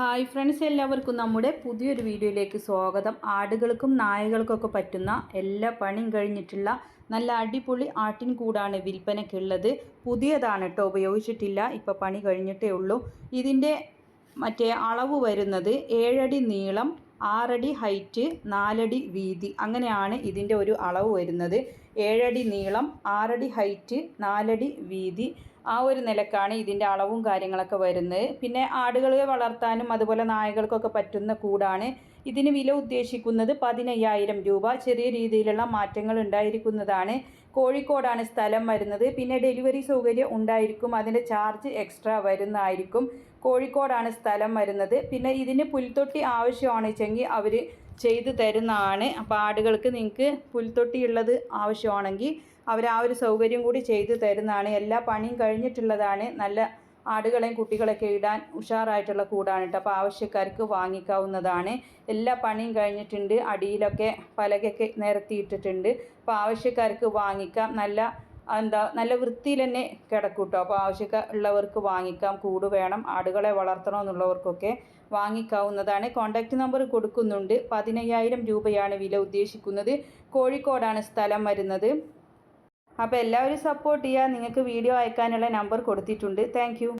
Hi friends, എല്ലാവർക്കും നമ്മുടെ പുതിയൊരു വീഡിയോയിലേക്ക് സ്വാഗതം. ആടുകൾക്കും നായകൾക്കൊക്കെ പറ്റുന്ന എല്ലാ പണിയും കഴിഞ്ഞിട്ടുള്ള നല്ല അടിപൊളി ആട്ടിൻ കൂടാണ് വിൽപ്പനയ്ക്കുള്ളത്. പുതിയതാണ് കേട്ടോ, ഉപയോഗിച്ചിട്ടില്ല, ഇപ്പോൾ പണി കഴിഞ്ഞിട്ടേ ഉള്ളൂ. ഇതിൻ്റെ അളവ് വരുന്നത് 7 അടി നീളം, 6 അടി ഹൈറ്റ്, 4 അടി വീതി, അങ്ങനെയാണ് ഇതിൻ്റെ ഒരു അളവ് വരുന്നത്. 7 അടി നീളം, 6 അടി ഹൈറ്റ്, 4 അടി വീതി, ആ ഒരു നിലക്കാണ് ഇതിൻ്റെ അളവും കാര്യങ്ങളൊക്കെ വരുന്നത്. പിന്നെ ആടുകളെ വളർത്താനും അതുപോലെ നായകൾക്കൊക്കെ പറ്റുന്ന കൂടാണ്. ഇതിന് വില ഉദ്ദേശിക്കുന്നത് 15,000 രൂപ. ചെറിയ രീതിയിലുള്ള മാറ്റങ്ങൾ ഉണ്ടായിരിക്കുന്നതാണ്. കോഴിക്കോടാണ് സ്ഥലം വരുന്നത്. പിന്നെ ഡെലിവറി സൗകര്യം ഉണ്ടായിരിക്കും, അതിൻ്റെ ചാർജ് എക്സ്ട്രാ വരുന്നതായിരിക്കും. കോഴിക്കോടാണ് സ്ഥലം വരുന്നത്. പിന്നെ ഇതിന് പുൽത്തൊട്ടി ആവശ്യമാണെന്ന് വെച്ചെങ്കിൽ അവർ ചെയ്തു തരുന്നതാണ്. അപ്പോൾ ആടുകൾക്ക് നിങ്ങൾക്ക് പുൽത്തൊട്ടി ഉള്ളത് ആവശ്യമാണെങ്കിൽ അവർ ആ ഒരു സൗകര്യം കൂടി ചെയ്തു തരുന്നതാണ്. എല്ലാ പണിയും കഴിഞ്ഞിട്ടുള്ളതാണ്. നല്ല ആടുകളെയും കുട്ടികളൊക്കെ ഇടാൻ ഉഷാറായിട്ടുള്ള കൂടാണ് കേട്ടോ. അപ്പോൾ ആവശ്യക്കാർക്ക് വാങ്ങിക്കാവുന്നതാണ്. എല്ലാ പണിയും കഴിഞ്ഞിട്ടുണ്ട്. അടിയിലൊക്കെ പലകയൊക്കെ നിരത്തിയിട്ടിട്ടുണ്ട്. അപ്പോൾ ആവശ്യക്കാർക്ക് വാങ്ങിക്കാം. നല്ല വൃത്തിയിൽ തന്നെ കിടക്കും കേട്ടോ. അപ്പോൾ ആവശ്യമുള്ളവർക്ക് വാങ്ങിക്കാം. കൂട് വേണം, ആടുകളെ വളർത്തണമെന്നുള്ളവർക്കൊക്കെ വാങ്ങിക്കാവുന്നതാണ്. കോൺടാക്റ്റ് നമ്പർ കൊടുക്കുന്നുണ്ട്. 15,000 രൂപയാണ് വില ഉദ്ദേശിക്കുന്നത്. കോഴിക്കോടാണ് സ്ഥലം വരുന്നത്. അപ്പോൾ എല്ലാവരും സപ്പോർട്ട് ചെയ്യുക. നിങ്ങൾക്ക് വീഡിയോ അയക്കാനുള്ള നമ്പർ കൊടുത്തിട്ടുണ്ട്. താങ്ക്